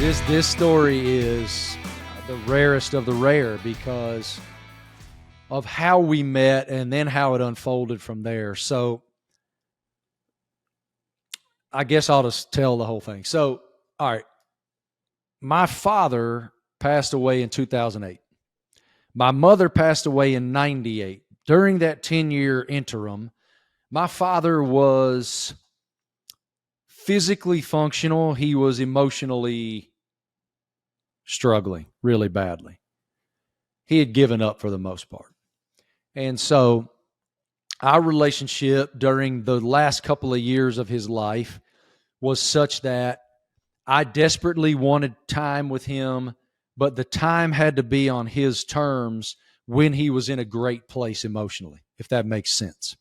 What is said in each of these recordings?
This story is the rarest of the rare because of how we met and then how it unfolded from there. So I guess I'll just tell the whole thing. So, all right, my father passed away in 2008. My mother passed away in 98. During that 10-year interim, my father was physically functional. He was emotionally struggling really badly. He had given up for the most part. And so our relationship during the last couple of years of his life was such that I desperately wanted time with him, but the time had to be on his terms when he was in a great place emotionally, if that makes sense.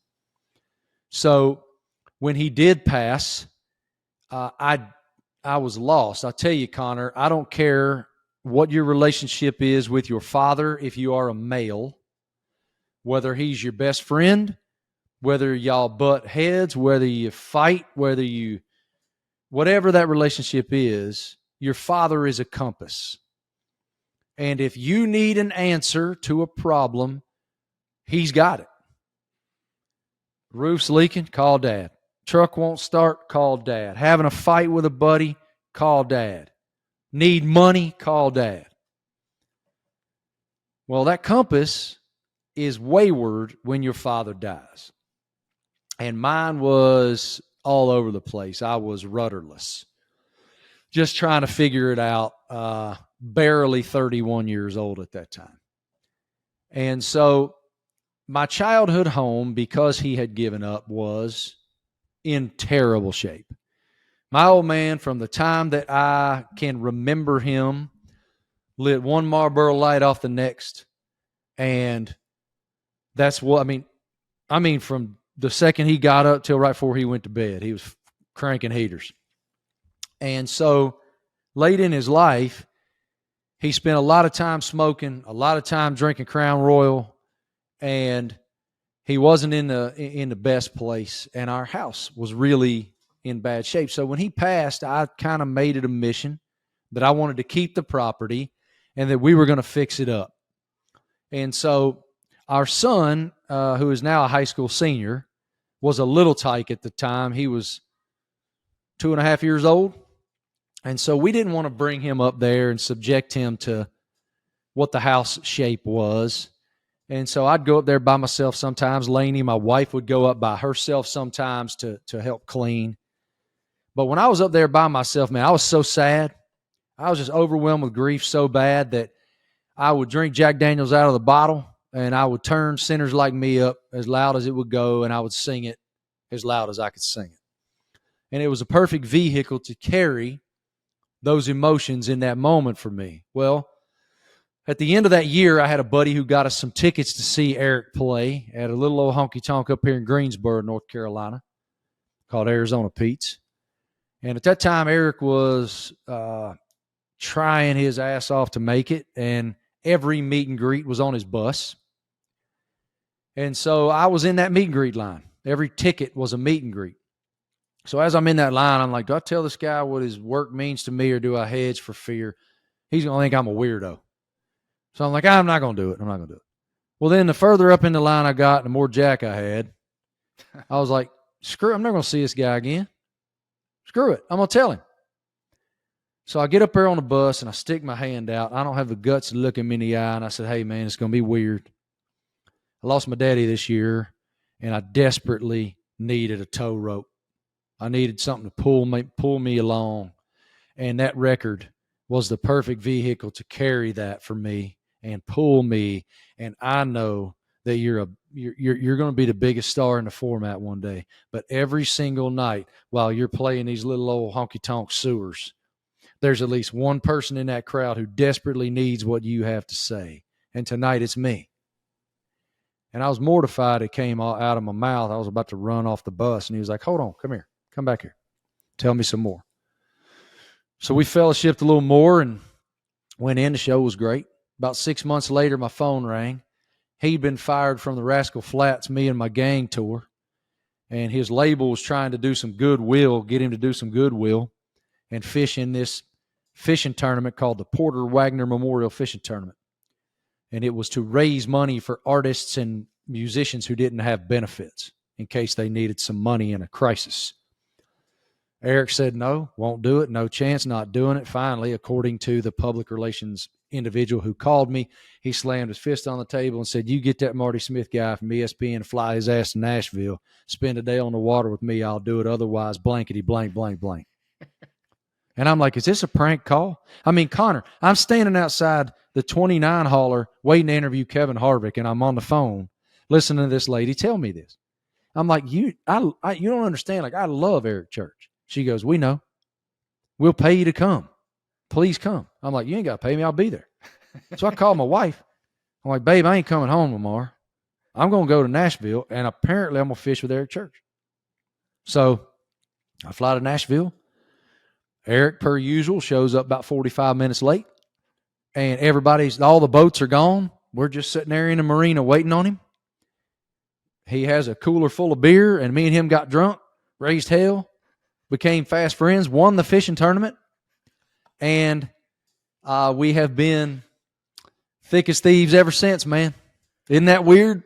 So when he did pass, I was lost. I'll tell you, Connor, I don't care what your relationship is with your father if you are a male, whether he's your best friend, whether y'all butt heads, whether you fight, whatever that relationship is, your father is a compass. And if you need an answer to a problem, he's got it. Roof's leaking, call dad. Truck won't start, call dad. Having a fight with a buddy, call dad. Need money, call dad. Well, that compass is wayward when your father dies. And mine was all over the place. I was rudderless, just trying to figure it out, barely 31 years old at that time. And so my childhood home, because he had given up, was in terrible shape. My old man, from the time that I can remember him, lit one Marlboro light off the next. And that's what, I mean, from the second he got up till right before he went to bed, he was cranking heaters. And so late in his life, he spent a lot of time smoking, a lot of time drinking Crown Royal, and he wasn't in the best place. And our house was really in bad shape. So when he passed, I kind of made it a mission that I wanted to keep the property and that we were going to fix it up. And so our son, who is now a high school senior, was a little tyke at the time. He was 2.5 years old. And so we didn't want to bring him up there and subject him to what the house shape was. And so I'd go up there by myself sometimes. Lainey, my wife, would go up by herself sometimes to help clean. But when I was up there by myself, man, I was so sad. I was just overwhelmed with grief so bad that I would drink Jack Daniels out of the bottle, and I would turn Sinners Like Me up as loud as it would go, and I would sing it as loud as I could sing it. And it was a perfect vehicle to carry those emotions in that moment for me. Well, at the end of that year, I had a buddy who got us some tickets to see Eric play at a little old honky-tonk up here in Greensboro, North Carolina, called Arizona Pete's. And at that time, Eric was trying his ass off to make it, and every meet and greet was on his bus. And so I was in that meet and greet line. Every ticket was a meet and greet. So as I'm in that line, I'm like, do I tell this guy what his work means to me, or do I hedge for fear? He's going to think I'm a weirdo. So I'm like, I'm not going to do it. I'm not going to do it. Well, then the further up in the line I got, the more jack I had. I was like, screw it. I'm not going to see this guy again. Screw it. I'm going to tell him. So I get up there on the bus and I stick my hand out. I don't have the guts to look him in the eye. And I said, hey, man, it's going to be weird. I lost my daddy this year, and I desperately needed a tow rope. I needed something to pull me along. And that record was the perfect vehicle to carry that for me and pull me. And I know that you're going to be the biggest star in the format one day. But every single night while you're playing these little old honky-tonk sewers, there's at least one person in that crowd who desperately needs what you have to say. And tonight it's me. And I was mortified. It came out of my mouth. I was about to run off the bus. And he was like, hold on, come here. Come back here. Tell me some more. So we fellowshipped a little more and went in. The show was great. About 6 months later, my phone rang. He'd been fired from the Rascal Flatts Me and My Gang tour. And his label was trying to do some goodwill, get him to do some goodwill and fish in this fishing tournament called the Porter Wagner Memorial Fishing Tournament. And it was to raise money for artists and musicians who didn't have benefits in case they needed some money in a crisis. Eric said, no, won't do it. No chance, not doing it. Finally, according to the public relations individual who called me, he slammed his fist on the table and said, you get that Marty Smith guy from ESPN to fly his ass to Nashville, spend a day on the water with me, I'll do it. Otherwise, blankety blank, blank, blank. And I'm like, is this a prank call? I mean, Connor, I'm standing outside the 29 hauler waiting to interview Kevin Harvick, and I'm on the phone listening to this lady tell me this. I'm like, you don't understand. Like, I love Eric Church. She goes, we know. We'll pay you to come. Please come. I'm like, you ain't got to pay me. I'll be there. So I called my wife. I'm like, babe, I ain't coming home tomorrow. I'm going to go to Nashville, and apparently I'm going to fish with Eric Church. So I fly to Nashville. Eric, per usual, shows up about 45 minutes late, and all the boats are gone. We're just sitting there in the marina waiting on him. He has a cooler full of beer, and me and him got drunk, raised hell, became fast friends, won the fishing tournament, and we have been thick as thieves ever since, man. Isn't that weird?